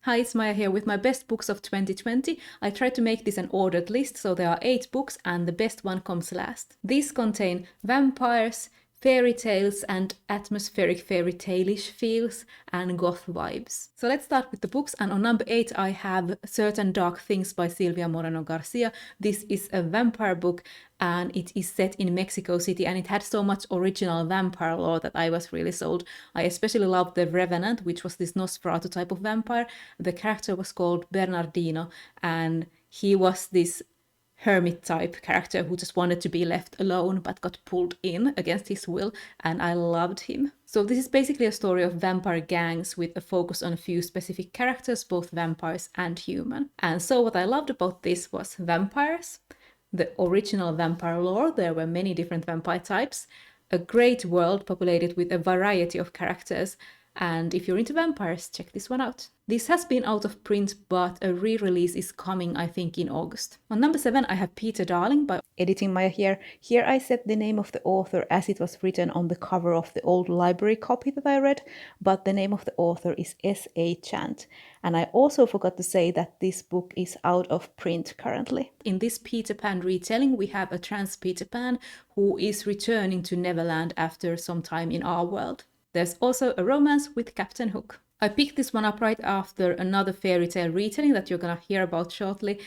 Hi, it's Maija here with my best books of 2020. I tried to make this an ordered list, so there are 8 books and the best one comes last. These contain vampires, fairy tales and atmospheric fairy tale-ish feels and goth vibes. So let's start with the books, and on number 8 I have Certain Dark Things by Silvia Moreno Garcia. This is a vampire book and it is set in Mexico City, and it had so much original vampire lore that I was really sold. I especially loved the Revenant, which was this Nosferatu type of vampire. The character was called Bernardino, and he was this hermit type character who just wanted to be left alone but got pulled in against his will, and I loved him. So this is basically a story of vampire gangs with a focus on a few specific characters, both vampires and human. And so what I loved about this was vampires, the original vampire lore, there were many different vampire types, a great world populated with a variety of characters, and if you're into vampires, check this one out. This has been out of print, but a re-release is coming, I think, in August. On number 7, I have Peter Darling by Editing Maija here. Here I set the name of the author as it was written on the cover of the old library copy that I read, but the name of the author is S.A. Chant. And I also forgot to say that this book is out of print currently. In this Peter Pan retelling, we have a trans Peter Pan who is returning to Neverland after some time in our world. There's also a romance with Captain Hook. I picked this one up right after another fairy tale retelling that you're gonna hear about shortly,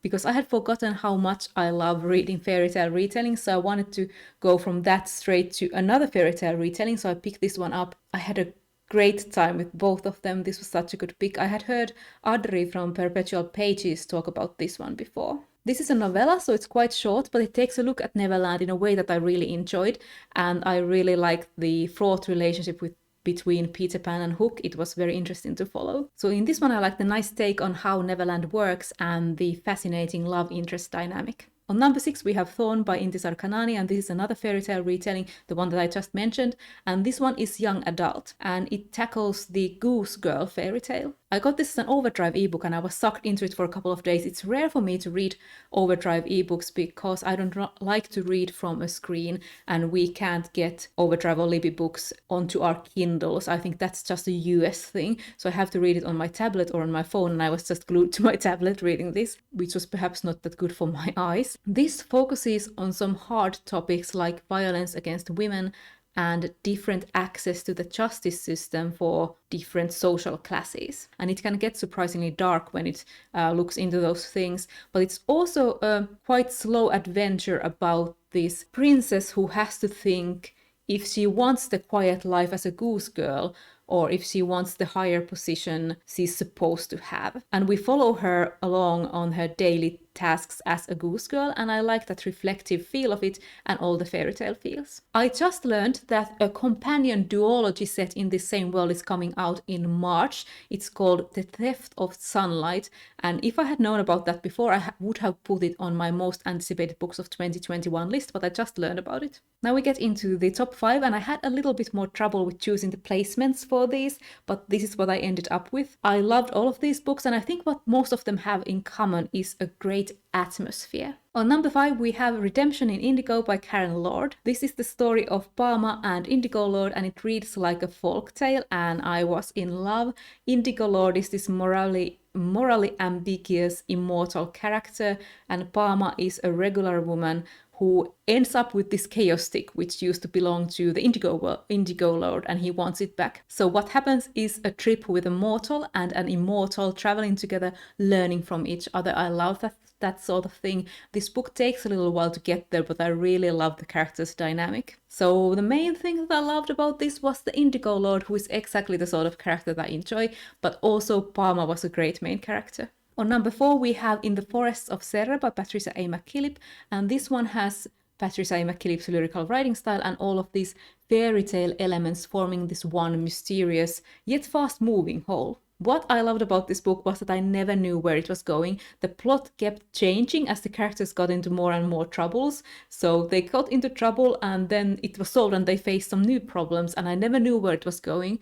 because I had forgotten how much I love reading fairy tale retelling, so I wanted to go from that straight to another fairy tale retelling, so I picked this one up. I had a great time with both of them. This was such a good pick. I had heard Adri from Perpetual Pages talk about this one before. This is a novella, so it's quite short, but it takes a look at Neverland in a way that I really enjoyed, and I really liked the fraught relationship between Peter Pan and Hook. It was very interesting to follow. So in this one I like the nice take on how Neverland works and the fascinating love interest dynamic. On number 6 we have Thorn by Intisar Kanani, and this is another fairy tale retelling, the one that I just mentioned, and this one is young adult, and it tackles the Goose Girl fairy tale. I got this as an Overdrive ebook and I was sucked into it for a couple of days. It's rare for me to read Overdrive ebooks because I don't like to read from a screen, and we can't get Overdrive or Libby books onto our Kindles. I think that's just a US thing, so I have to read it on my tablet or on my phone, and I was just glued to my tablet reading this, which was perhaps not that good for my eyes. This focuses on some hard topics like violence against women and different access to the justice system for different social classes. And it can get surprisingly dark when it looks into those things, but it's also a quite slow adventure about this princess who has to think if she wants the quiet life as a goose girl or if she wants the higher position she's supposed to have. And we follow her along on her daily tasks as a goose girl, and I like that reflective feel of it and all the fairy tale feels. I just learned that a companion duology set in this same world is coming out in March. It's called The Theft of Sunlight, and if I had known about that before, I would have put it on my most anticipated books of 2021 list, but I just learned about it. Now we get into the top 5, and I had a little bit more trouble with choosing the placements for these, but this is what I ended up with. I loved all of these books, and I think what most of them have in common is a great atmosphere. On number 5 we have Redemption in Indigo by Karen Lord. This is the story of Parma and Indigo Lord, and it reads like a folk tale, and I was in love. Indigo Lord is this morally ambiguous immortal character, and Parma is a regular woman who ends up with this chaos stick, which used to belong to the Indigo Lord, and he wants it back. So what happens is a trip with a mortal and an immortal traveling together, learning from each other. I love that sort of thing. This book takes a little while to get there, but I really love the characters' dynamic. So the main thing that I loved about this was the Indigo Lord, who is exactly the sort of character that I enjoy, but also Parma was a great main character. On number 4 we have In the Forests of Serra by Patricia A. McKillip, and this one has Patricia A. McKillip's lyrical writing style and all of these fairy tale elements forming this one mysterious yet fast-moving whole. What I loved about this book was that I never knew where it was going. The plot kept changing as the characters got into more and more troubles. So they got into trouble and then it was solved and they faced some new problems, and I never knew where it was going.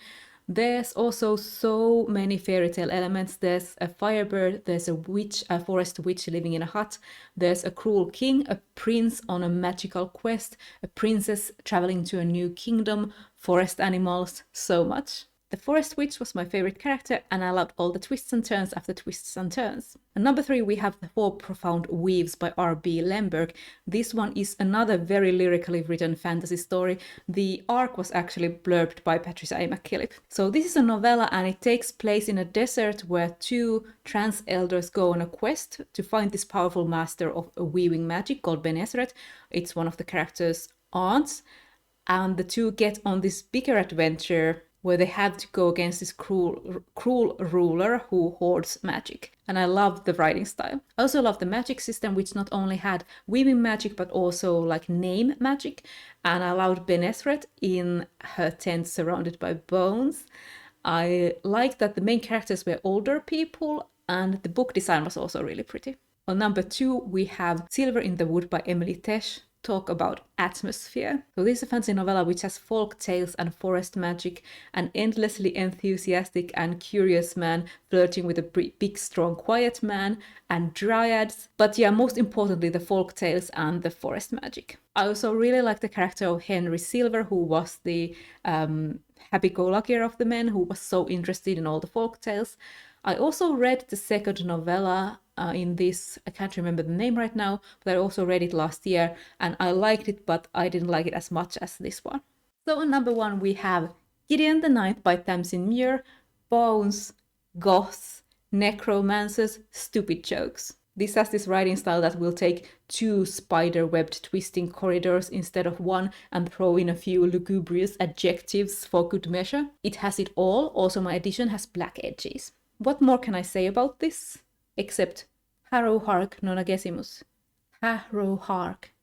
There's also so many fairy tale elements. There's a firebird, there's a witch, a forest witch living in a hut, there's a cruel king, a prince on a magical quest, a princess traveling to a new kingdom, forest animals, so much. The Forest Witch was my favorite character, and I loved all the twists and turns after twists and turns. And number 3, we have The Four Profound Weaves by R.B. Lemberg. This one is another very lyrically written fantasy story. The arc was actually blurbed by Patricia A. McKillip. So this is a novella, and it takes place in a desert where 2 trans elders go on a quest to find this powerful master of weaving magic called Benesret. It's one of the characters' aunts, and the 2 get on this bigger adventure where they have to go against this cruel ruler who hoards magic. And I love the writing style. I also love the magic system, which not only had weaving magic, but also like name magic. And I loved Benesret in her tent surrounded by bones. I liked that the main characters were older people, and the book design was also really pretty. On number 2, we have Silver in the Wood by Emily Tesh. Talk about atmosphere. So this is a fantasy novella which has folk tales and forest magic, an endlessly enthusiastic and curious man flirting with a big, strong, quiet man, and dryads. But yeah, most importantly, the folk tales and the forest magic. I also really like the character of Henry Silver, who was the happy-go-luckier of the men, who was so interested in all the folk tales. I also read the second novella in this, I can't remember the name right now, but I also read it last year, and I liked it, but I didn't like it as much as this one. So on number 1, we have Gideon the Ninth by Tamsin Muir. Bones, goths, necromancers, stupid jokes. This has this writing style that will take 2 spider-webbed twisting corridors instead of 1 and throw in a few lugubrious adjectives for good measure. It has it all. Also, my edition has black edges. What more can I say about this? Except Harrow Hark Nonagesimus. Harrow Hark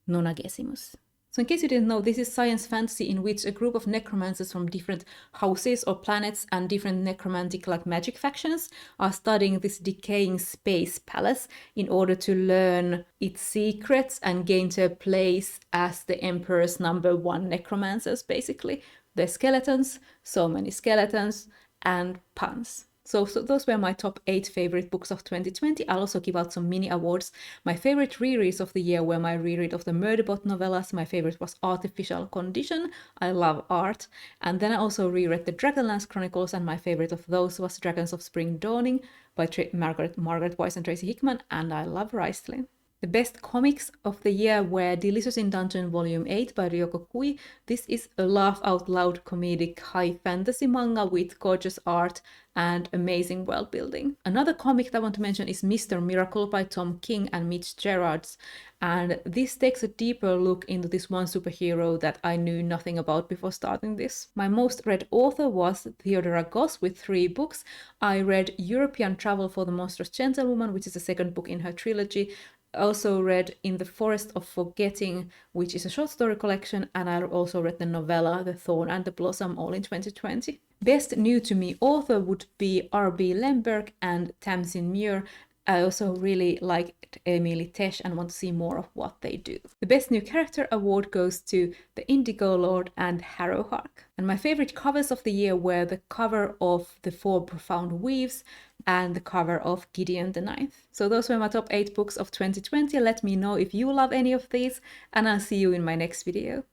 Nonagesimus. So in case you didn't know, this is science fantasy in which a group of necromancers from different houses or planets and different necromantic like magic factions are studying this decaying space palace in order to learn its secrets and gain their place as the Emperor's number 1 necromancers, basically. The skeletons, so many skeletons, and puns. So those were my top 8 favorite books of 2020. I'll also give out some mini awards. My favorite rereads of the year were my reread of the Murderbot novellas. My favorite was Artificial Condition. I love art. And then I also reread the Dragonlance Chronicles, and my favorite of those was Dragons of Spring Dawning by Margaret Weiss and Tracy Hickman, and I love Raistlin. The best comics of the year were Delicious in Dungeon Volume 8 by Ryoko Kui. This is a laugh-out-loud comedic high fantasy manga with gorgeous art and amazing world building. Another comic that I want to mention is Mr. Miracle by Tom King and Mitch Gerards. And this takes a deeper look into this one superhero that I knew nothing about before starting this. My most read author was Theodora Goss with 3 books. I read European Travel for the Monstrous Gentlewoman, which is the second book in her trilogy. I also read In the Forest of Forgetting, which is a short story collection, and I also read the novella The Thorn and the Blossom, all in 2020. Best new to me author would be R.B. Lemberg and Tamsin Muir. I also really liked Emily Tesh and want to see more of what they do. The Best New Character award goes to The Indigo Lord and Harrow Hark. And my favorite covers of the year were the cover of The Four Profound Weaves and the cover of Gideon the Ninth. So those were my top 8 books of 2020. Let me know if you love any of these, and I'll see you in my next video.